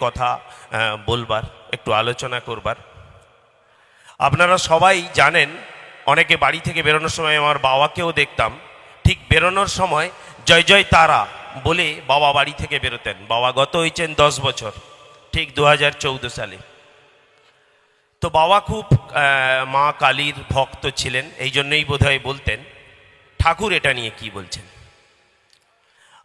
কথা বলবার, একটু আলোচনা করবার। আপনারা সবাই জানেন, অনেকে বাড়ি থেকে বেরোনোর সময়, আমার বাবাকেও দেখতাম ঠিক বেরোনোর সময় জয় জয় তারা বলে বাবা বাড়ি থেকে বেরোতেন। বাবা গত হয়েছেন 10 বছর, ঠিক 2014 সালে। তো বাবা খুব মা কালীর ভক্ত ছিলেন, এই জন্যই বোধহয় বলতেন। ঠাকুর এটা নিয়ে কি বলছেন?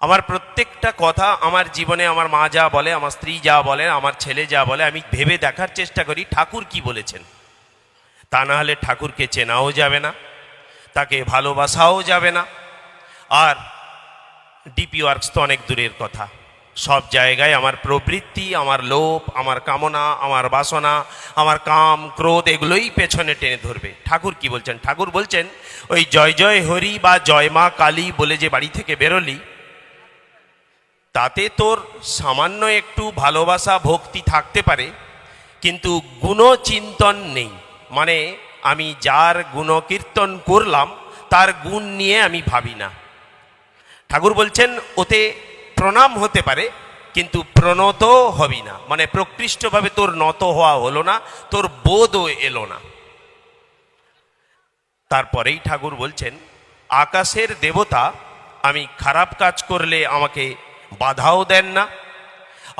আমার প্রত্যেকটা কথা আমার জীবনে আমার মা যা বলে, আমার স্ত্রী যা বলে, আমার ছেলে যা বলে, আমি ভেবে দেখার চেষ্টা করি ঠাকুর কি বলেছেন। তা না হলে ঠাকুরকে চেনাও যাবে না, তাকে ভালোবাসাও যাবে না। আর ডিপি ওয়ার্কস তো অনেক দূরের কথা। সব জায়গায় আমার প্রবৃত্তি, আমার লোভ, আমার কামনা, আমার বাসনা, আমার কাম ক্রোধ, এগুলোই পেছনে টেনে ধরবে। ঠাকুর কি বলছেন? ঠাকুর বলছেন, ওই জয় জয় হরি বা জয় মা কালী বলে যে বাড়ি থেকে বেরোলি, তাতে তোর সামান্য একটু ভালোবাসা ভক্তি থাকতে পারে, কিন্তু গুণচিন্তন নেই। মানে আমি যার গুণকীর্তন করলাম তার গুণ নিয়ে আমি ভাবি না। ঠাকুর বলছেন ওতে প্রণাম হতে পারে, কিন্তু প্রণত হবি না। মানে প্রকৃষ্টভাবে তোর নত হওয়া হলো না, তোর বোধও এলো না। তারপরেই ঠাকুর বলছেন, আকাশের দেবতা আমি খারাপ কাজ করলে আমাকে বাধাও দেন না,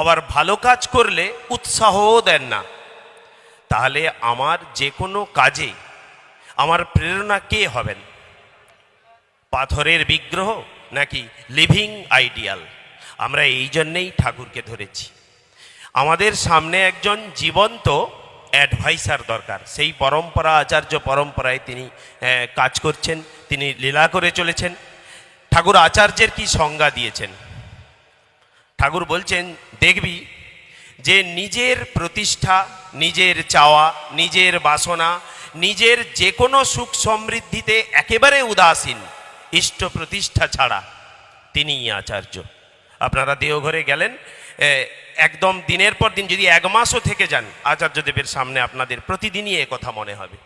আবার ভালো কাজ করলে উৎসাহও দেন না। তাহলে আমার যে কোনো কাজে আমার প্রেরণা কে হবেন? পাথরের বিগ্রহ নাকি লিভিং আইডিয়াল? আমরা এই জন্যেই ঠাকুরকে ধরেছি। আমাদের সামনে একজন জীবন্ত অ্যাডভাইসার দরকার। সেই পরম্পরা, আচার্য পরম্পরায় তিনি কাজ করছেন, তিনি লীলা করে চলেছেন। ঠাকুর আচার্যের কি সংজ্ঞা দিয়েছেন? ঠাকুর বলছেন, দেখবি যে নিজের প্রতিষ্ঠা, নিজের চাওয়া, নিজের বাসনা, নিজের যে কোনো সুখ সমৃদ্ধিতে একেবারে উদাসীন, ইষ্ট প্রতিষ্ঠা ছাড়া, তিনিই আচার্য। আপনারা দেওঘরে গেলেন, একদম দিনের পর দিন যদি 1 মাসও থেকে যান, আচার্যদেবের সামনে আপনাদের প্রতিদিনই এ কথা মনে হবে।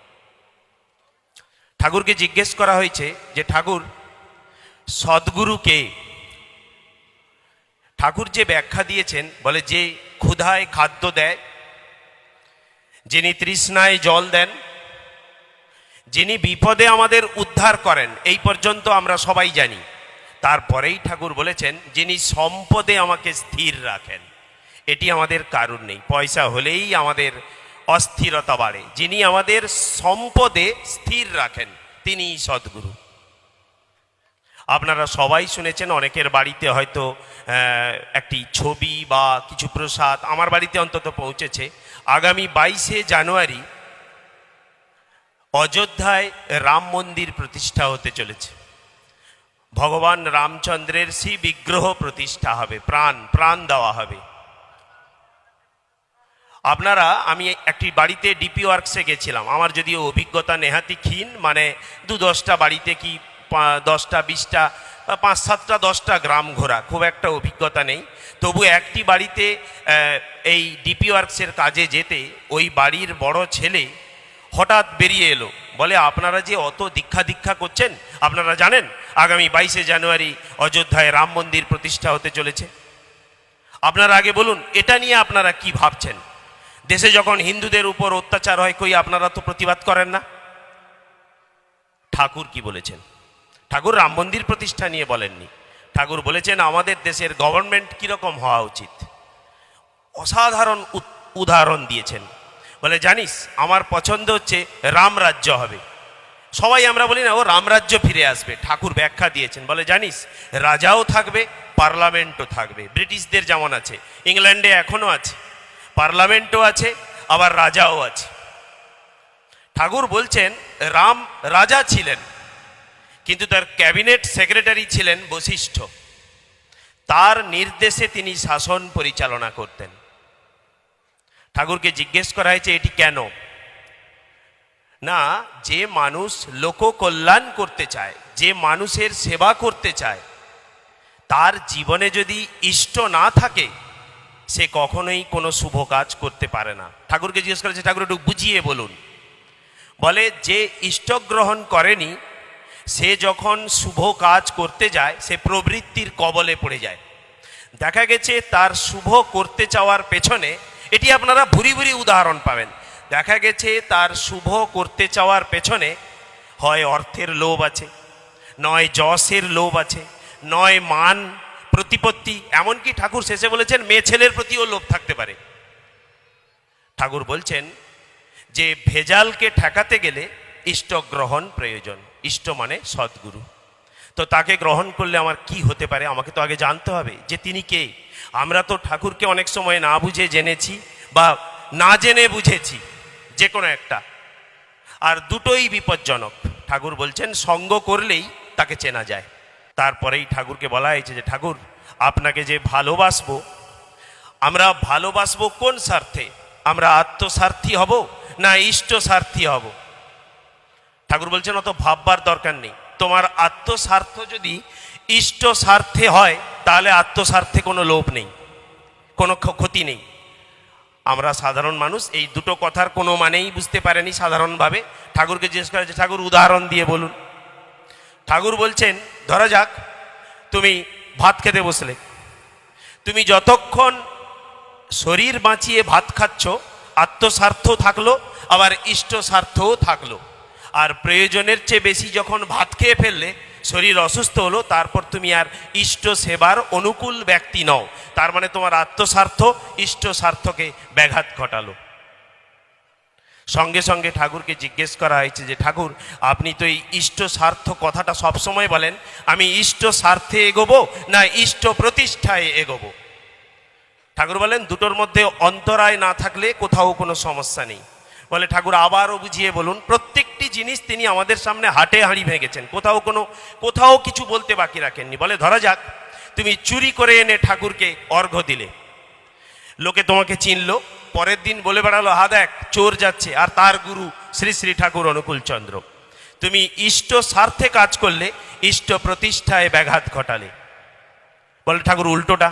ঠাকুরকে জিজ্ঞেস করা হয়েছে যে ঠাকুর সদ্গুরু কে? ঠাকুর যে ব্যাখ্যা দিয়েছেন, বলে যে ক্ষুধায় খাদ্য দেয়, যিনি তৃষ্ণায় জল দেন, যিনি বিপদে আমাদের উদ্ধার করেন, এই পর্যন্ত আমরা সবাই জানি। তারপরেই ঠাকুর বলেছেন, যিনি সম্পদে আমাকে স্থির রাখেন। এটি আমাদের কারণ নেই, পয়সা হলেই আমাদের অস্থিরতা বাড়ে। যিনি আমাদের সম্পদে স্থির রাখেন, তিনিই সদ্গুরু। আপনারা সবাই শুনেছেন, অনেকের বাড়িতে হয়তো একটি ছবি বা কিছু প্রসাদ, আমার বাড়িতে অন্তত পৌঁছেছে। আগামী 22শে জানুয়ারি অযোধ্যায় রাম মন্দির প্রতিষ্ঠা হতে চলেছে। ভগবান রামচন্দ্রের শ্রী বিগ্রহ প্রতিষ্ঠা হবে, প্রাণ দেওয়া হবে। আপনারা, আমি একটি বাড়িতে ডিপি ওয়ার্কসে গেছিলাম। আমার যদিও অভিজ্ঞতা নেহাতি ক্ষীণ, মানে 2-10টা বাড়িতে কি 10টা 20টা 5-7টা 10টা গ্রাম ঘোরা, খুব একটা অভিজ্ঞতা নেই। তবু একটি বাড়িতে এই ডিপি ওয়ার্কসের কাজে যেতে ওই বাড়ির বড় ছেলে হঠাৎ বেরিয়ে এলো, বলে আপনারা যে অত দীক্ষা করছেন, আপনারা জানেন আগামী 22শে জানুয়ারি অযোধ্যায় রাম মন্দির প্রতিষ্ঠা হতে চলেছে? আপনারা আগে বলুন, এটা নিয়ে আপনারা কি ভাবছেন? দেশে যখন হিন্দুদের উপর অত্যাচার হয়, কই আপনারা তো প্রতিবাদ করেন না? ঠাকুর কি বলেছেন? ঠাকুর রাম মন্দির প্রতিষ্ঠা নিয়ে বলেননি। ঠাকুর বলেছেন আমাদের দেশের গভর্নমেন্ট কীরকম হওয়া উচিত। অসাধারণ উদাহরণ দিয়েছেন। বলে, জানিস আমার পছন্দ হচ্ছে রামরাজ্য হবে। সবাই আমরা বলি না, ও রামরাজ্য ফিরে আসবে। ঠাকুর ব্যাখ্যা দিয়েছেন, বলে জানিস রাজাও থাকবে, পার্লামেন্টও থাকবে। ব্রিটিশদের যেমন আছে, ইংল্যান্ডে এখনো আছে, পার্লামেন্টও আছে, আবার রাজাও আছে। ঠাকুর বলছেন রাম রাজা ছিলেন, কিন্তু তার ক্যাবিনেট সেক্রেটারি ছিলেন বশিষ্ঠ। তার নির্দেশে তিনি শাসন পরিচালনা করতেন। ঠাকুরকে জিজ্ঞেস করা হয়েছে এটি কেন? না, যে মানুষ লোক কল্যাণ করতে চায়, যে মানুষের সেবা করতে চায়, তার জীবনে যদি ইষ্ট না থাকে, সে কখনোই কোনো শুভ কাজ করতে পারে না। ঠাকুরকে জিজ্ঞেস করেছে, ঠাকুর একটু বুঝিয়ে বলুন। বলে, যে ইষ্ট গ্রহণ করেনি, সে যখন শুভ কাজ করতে যায়, সে প্রবৃত্তির কবলে পড়ে যায়। দেখা গেছে তার শুভ করতে চাওয়ার পেছনে, এটি আপনারা ভুরি ভুরি উদাহরণ পাবেন, দেখা গেছে তার শুভ করতে চাওয়ার পেছনে হয় অর্থের লোভ আছে, নয় যশের লোভ আছে, নয় মান প্রতিপত্তি, এমনকি ঠাকুর শেষে বলেছেন মেয়ে ছেলের প্রতিও লোভ থাকতে পারে। ঠাকুর বলছেন যে ভেজালকে ঠেকাতে গেলে ইষ্ট গ্রহণ প্রয়োজন। ইষ্ট মানে সদ্গুরু। তো তাকে গ্রহণ করলে আমার কি হতে পারে, আমাকে তো আগে জানতে হবে যে তিনি কে। আমরা তো ঠাকুরকে অনেক সময় না বুঝে জেনেছি বা না জেনে বুঝেছি, যে কোনো একটা, আর দুটোই বিপজ্জনক। ঠাকুর বলছেন সঙ্গ করলেই তাকে চেনা যায়। তারপরেই ঠাকুরকে বলা হয়েছে যে ঠাকুর আপনাকে যে ভালোবাসবো, আমরা ভালোবাসবো কোন স্বার্থে? আমরা আত্মস্বার্থী হব না ইষ্ট স্বার্থী হব? ঠাকুর বলছেন অত ভাববার দরকার নেই। তোমার আত্মস্বার্থ যদি ইষ্ট স্বার্থে হয় তাহলে আত্মস্বার্থে কোনো লোভ নেই, কোনো ক্ষতি নেই। আমরা সাধারণ মানুষ এই দুটো কথার কোনো মানেই বুঝতে পারেনি সাধারণভাবে। ঠাকুরকে জিজ্ঞেস করে যে ঠাকুর উদাহরণ দিয়ে বলুন। ঠাকুর বলছেন ধরা যাক তুমি ভাত খেতে বসলে, তুমি যতক্ষণ শরীর বাঁচিয়ে ভাত খাচ্ছ আত্মস্বার্থ থাকলো, আবার ইষ্ট স্বার্থও থাকলো। আর প্রয়োজনের চেয়ে বেশি যখন ভাত খেয়ে ফেললে, শরীর অসুস্থ হলো, তারপর তুমি আর ইষ্ট সেবার অনুকূল ব্যক্তি নও। তার মানে তোমার আত্মস্বার্থ ইষ্ট স্বার্থকে ব্যাঘাত ঘটালো। সঙ্গে সঙ্গে ঠাকুরকে জিজ্ঞেস করা হয়েছে যে ঠাকুর আপনি তো এই ইষ্ট স্বার্থ কথাটা সবসময় বলেন, আমি ইষ্ট স্বার্থে এগোবো না ইষ্ট প্রতিষ্ঠায় এগোবো? ঠাকুর বলেন দুটোর মধ্যে অন্তরায় না থাকলে কোথাও কোনো সমস্যা নেই। বলে ঠাকুর আবারও বুঝিয়ে বলুন। প্রত্যেকটি জিনিস তিনি আমাদের সামনে হাটে হাঁড়ি ভেঙেছেন, কোথাও কিছু বলতে বাকি রাখেননি। বলে ধরা যাক তুমি চুরি করে এনে ঠাকুরকে অর্ঘ্য দিলে, লোকে তোমাকে চিনলো, পরের দিন বলে বেড়ালো হা দেখ চোর যাচ্ছে, আর তার গুরু শ্রী শ্রী ঠাকুর অনুকূলচন্দ্র। তুমি ইষ্ট স্বার্থে কাজ করলে, ইষ্ট প্রতিষ্ঠায় ব্যাঘাত ঘটালে। বলে ঠাকুর উল্টোটা।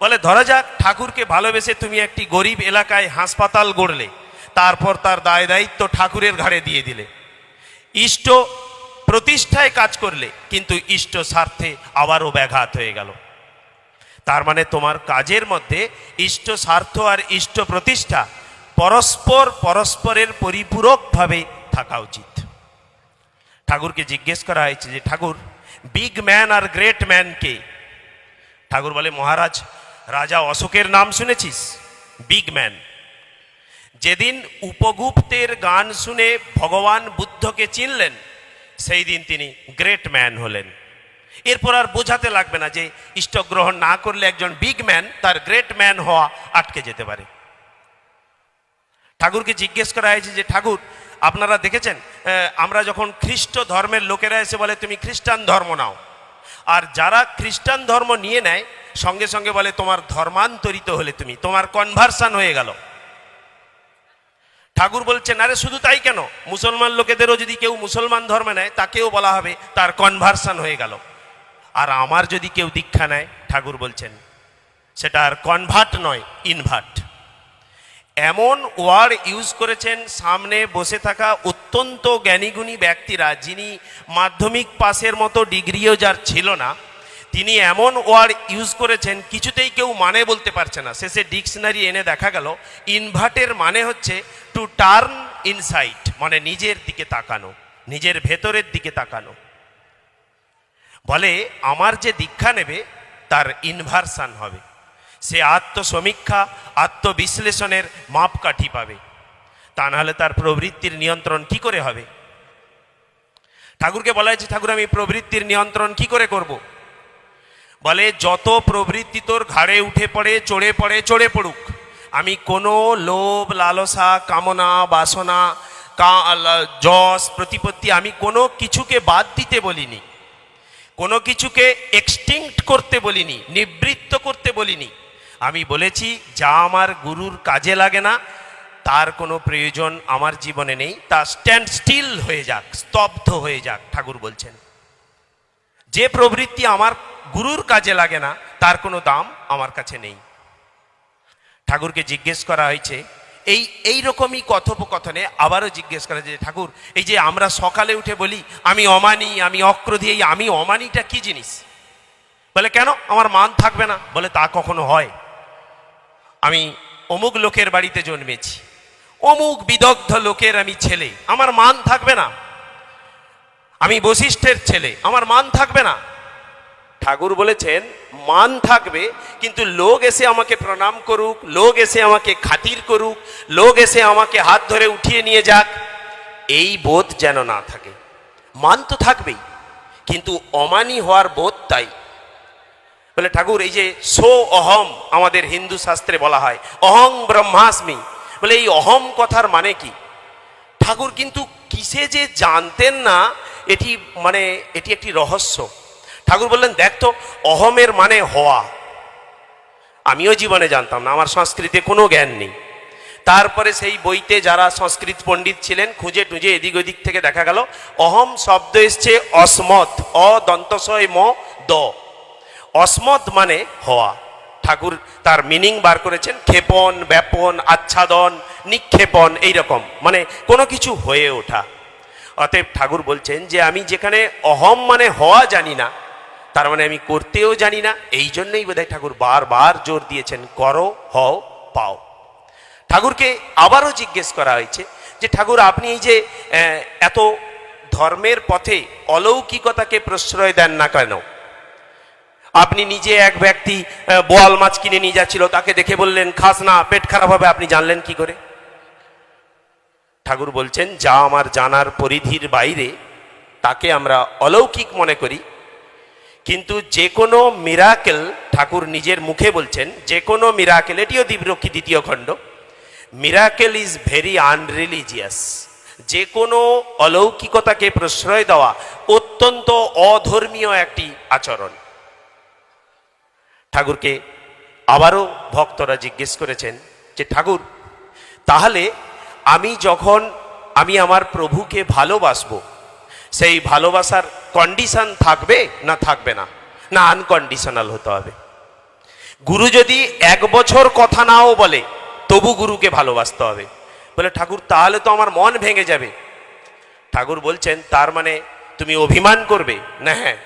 বলে ধরা যাক ঠাকুরকে ভালোবেসে তুমি একটি গরিব এলাকায় হাসপাতাল গড়লে, তারপর তার দায় দায়িত্ব ঠাকুরের ঘাড়ে দিয়ে দিলে। ইষ্ট প্রতিষ্ঠায় কাজ করলে, কিন্তু ইষ্ট স্বার্থে আবারও ব্যাঘাত হয়ে গেল। তার মানে তোমার কাজের মধ্যে ইষ্ট স্বার্থ আর ইষ্ট প্রতিষ্ঠা পরস্পরের পরিপূরকভাবে থাকা উচিত। ঠাকুরকে জিজ্ঞেস করা হয়েছে যে ঠাকুর big man are great man কে? ঠাকুর বলে মহারাজ রাজা অশোকের নাম শুনেছিস? Big man. যেদিন উপগুপ্তের গান শুনে ভগবান বুদ্ধকে চিনলেন, সেই দিন তিনি গ্রেট ম্যান হলেন। এরপর আর বোঝাতে লাগবে না যে ইষ্টগ্রহণ না করলে একজন বিগ ম্যান তার গ্রেট ম্যান হওয়া আটকে যেতে পারে। ঠাকুরকে জিজ্ঞেস করা হয়েছে যে ঠাকুর আপনারা দেখেছেন আমরা যখন খ্রিস্ট ধর্মের লোকেরা এসে বলে তুমি খ্রিস্টান ধর্ম নাও, আর যারা খ্রিস্টান ধর্ম নিয়ে নেয় সঙ্গে সঙ্গে বলে তোমার ধর্মান্তরিত হলে তুমি, তোমার কনভার্সন হয়ে গেল। ঠাকুর বলছেন আরে শুধু তাই কেন, মুসলমান লোকেদেরও যদি কেউ মুসলমান ধর্মে নেয় তাকেও বলা হবে তার কনভার্সন হয়ে গেল। আর আমার যদি কেউ দীক্ষা নেয়, ঠাকুর বলছেন সেটা আর কনভার্ট নয়, ইনভার্ট। এমন ওয়ার্ড ইউজ করেছেন সামনে বসে থাকা অত্যন্ত জ্ঞানীগুণী ব্যক্তিরা, যিনি মাধ্যমিক পাসের মতো ডিগ্রিও যার ছিল না, তিনি এমন ওয়ার্ড ইউজ করেছেন কিছুতেই কেউ মানে বলতে পারছে না। শেষে ডিকশনারি এনে দেখা গেল ইনভার্টের মানে হচ্ছে টু টার্ন ইনসাইড, মানে নিজের দিকে তাকানো, নিজের ভেতরের দিকে তাকানো। বলে আমার যে দীক্ষা নেবে তার ইনভার্সান হবে, সে আত্মসমীক্ষা আত্মবিশ্লেষণের মাপকাঠি পাবে, তা নাহলে তার প্রবৃত্তির নিয়ন্ত্রণ কি করে হবে? ঠাকুরকে বলা হয়েছে ঠাকুর আমি প্রবৃত্তির নিয়ন্ত্রণ কি করে করব? বলে যত প্রবৃত্তি তোর ঘাড়ে উঠে পড়ে চড়ে পড়ুক, আমি কোনো লোভ লালসা কামনা বাসনা যশ প্রতিপত্তি আমি কোনো কিছুকে বাদ দিতে বলিনি, কোনো কিছুকে এক্সটিংক্ট করতে বলিনি, নিবৃত্ত করতে বলিনি। আমি বলেছি যা আমার গুরুর কাজে লাগে না তার কোনো প্রয়োজন আমার জীবনে নেই, তা স্ট্যান্ড স্টিল হয়ে যাক, স্তব্ধ হয়ে যাক। ঠাকুর বলছেন যে প্রবৃত্তি আমার গুরুর কাজে লাগে না তার কোনো দাম আমার কাছে নেই। ঠাকুরকে জিজ্ঞেস করা হয়েছে এই রকমই কথোপকথনে আবারও জিজ্ঞেস করা যে ঠাকুর এই যে আমরা সকালে উঠে বলি আমি অমানি আমি অক্রোধী, এই আমি অমানিটা কি জিনিস? বলে কেন, আমার মান থাকবে না? বলে তা কখনো হয়? আমি অমুক লোকের বাড়িতে জন্মেছি, অমুক বিদগ্ধ লোকের আমি ছেলে, আমার মান থাকবে না? আমি বশিষ্ঠের ছেলে, আমার মান থাকবে না? ঠাকুর বলেছেন মান থাকবে, কিন্তু লোক এসে আমাকে প্রণাম করুক, লোক এসে আমাকে খাতির করুক, লোক এসে আমাকে হাত ধরে উঠিয়ে নিয়ে যাক, এই বোধ যেন না থাকে। মান তো থাকবেই, কিন্তু অমানি হওয়ার বোধ তাই। বলে ঠাকুর এই যে সো অহম আমাদের হিন্দু শাস্ত্রে বলা হয়, অহং ব্রহ্মাস্মি, বলে এই অহম কথার মানে কি? ঠাকুর কিন্তু কিসে যে জানতেন না, এটি একটি রহস্য। ঠাকুর বললেন দেখ তো, অহমের মানে হওয়া। আমিও জীবনে জানতাম না, আমার সংস্কৃতে কোনো জ্ঞান নেই। তারপরে সেই বইতে যারা সংস্কৃত পণ্ডিত ছিলেন খুঁজে টুঁজে এদিক ওদিক থেকে দেখা গেল অহম শব্দ এসছে অসমত, অদন্তসয় ম দ, অসমত মানে হওয়া। ঠাকুর তার মিনিং বার করেছেন ক্ষেপণ, ব্যাপন, আচ্ছাদন, নিক্ষেপণ, এইরকম মানে কোনো কিছু হয়ে ওঠা। অতএব ঠাকুর বলছেন যে আমি যেখানে অহম মানে হওয়া জানি না, তার মানে আমি করতেও জানি না। এই জন্যই বোধহয় ঠাকুর বারবার জোর দিয়েছেন করো, হও, পাও। ঠাকুরকে আবারও জিজ্ঞেস করা হয়েছে যে ঠাকুর আপনি এই যে এত ধর্মের পথে অলৌকিকতাকে প্রশ্রয় দেন না কেন? আপনি নিজে এক ব্যক্তি বোয়াল মাছ কিনে নিয়ে যাচ্ছিল, তাকে দেখে বললেন খাস না, পেট খারাপ হবে, আপনি জানলেন কি করে? ঠাকুর বলছেন যা আমার জানার পরিধির বাইরে তাকে আমরা অলৌকিক মনে করি, কিন্তু যে কোনো মিরাকেল, ঠাকুর নিজের মুখে বলছেন যে কোনো মিরাকেল, এটিও দিব্যরক্ষী দ্বিতীয় খণ্ড, মিরাকেল ইজ ভেরি আনরিলিজিয়াস। যে কোনো অলৌকিকতাকে প্রশ্রয় দেওয়া অত্যন্ত অধর্মীয় একটি আচরণ। ঠাকুরকে আবারও ভক্তরা জিজ্ঞেস করেছেন যে ঠাকুর তাহলে আমি আমার প্রভুকে ভালোবাসবো, সেই ভালোবাসার কন্ডিশন থাকবে না থাকবে না, না আনকন্ডিশনাল হতে হবে? গুরু যদি 1 বছর কথা নাও বলে তবু গুরুকে ভালোবাসতে হবে। বলে ঠাকুর তাহলে তো আমার মন ভেঙে যাবে। ঠাকুর বলছেন তার মানে তুমি অভিমান করবে না? হ্যাঁ,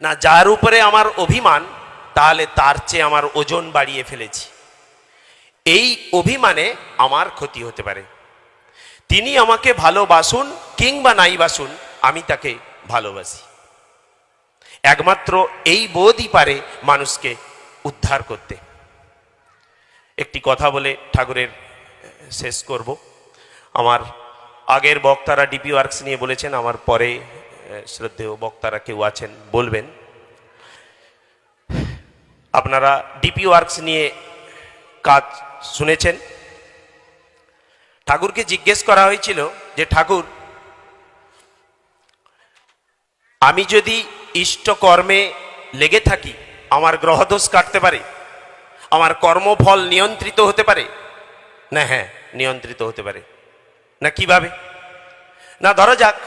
না যার উপরে আমার অভিমান, তাহলে তার চেয়ে আমার ওজন বাড়িয়ে ফেলেছি, এই অভিমানে আমার ক্ষতি হতে পারে। তিনি আমাকে ভালোবাসুন কিংবা নাই বাসুন, আমি তাকে ভালোবাসি। একমাত্র এই বোধই পারে মানুষকে উদ্ধার করতে। একটি কথা বলে ঠাকুরের শেষ করব। আমার আগের বক্তারা ডিপি ওয়ার্কস নিয়ে বলেছেন, আমার পরে শ্রদ্ধেয় বক্তারা কেউ আছেন বলবেন। আপনারা ডিপি ওয়ার্কস নিয়ে কাজ শুনেছেন। ঠাকুরকে জিজ্ঞেস করা হয়েছিল যে ঠাকুর আমি যদি ইষ্টকর্মে লেগে থাকি আমার গ্রহদোষ কাটতে পারে, আমার কর্মফল নিয়ন্ত্রিত হতে পারে? না হ্যাঁ, নিয়ন্ত্রিত হতে পারে। না কিভাবে? না ধরো যাক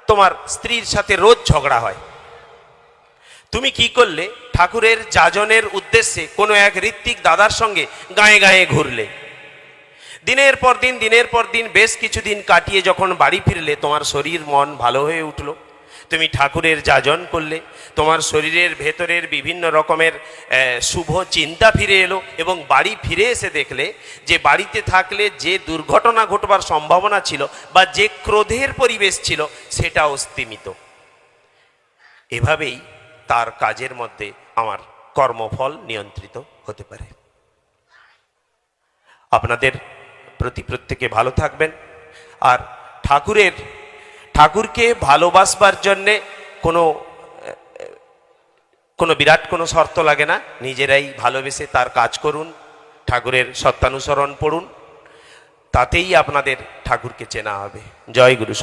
তোমার স্ত্রীর সাথে রোজ ঝগড়া হয়, তুমি কি করলে? ঠাকুরের যাজনের উদ্দেশ্যে কোনো এক ঋত্বিক দাদার সঙ্গে গায়ে গায়ে ঘুরলে। দিনের পর দিন বেশ কিছুদিন কাটিয়ে যখন বাড়ি ফিরলে তোমার শরীর মন ভালো হয়ে উঠলো, তুমি ঠাকুরের যাজন করলে, তোমার শরীরের ভেতরের বিভিন্ন রকমের শুভ চিন্তা ফিরে এলো, এবং বাড়ি ফিরে এসে দেখলে যে বাড়িতে থাকলে যে দুর্ঘটনা ঘটবার সম্ভাবনা ছিল বা যে ক্রোধের পরিবেশ ছিল সেটাও স্তিমিত। এভাবেই তার কাজের মধ্যে আমার কর্মফল নিয়ন্ত্রিত হতে পারে। আপনাদের প্রতি প্রত্যেকে ভালো থাকবেন। আর ঠাকুরকে ভালোবাসবার জন্যে কোনো বিরাট কোনো শর্ত লাগে না, নিজেরাই ভালোবেসে তার কাজ করুন, ঠাকুরের সত্যানুসরণ পড়ুন, তাতেই আপনাদের ঠাকুরকে চেনা হবে। জয় গুরু।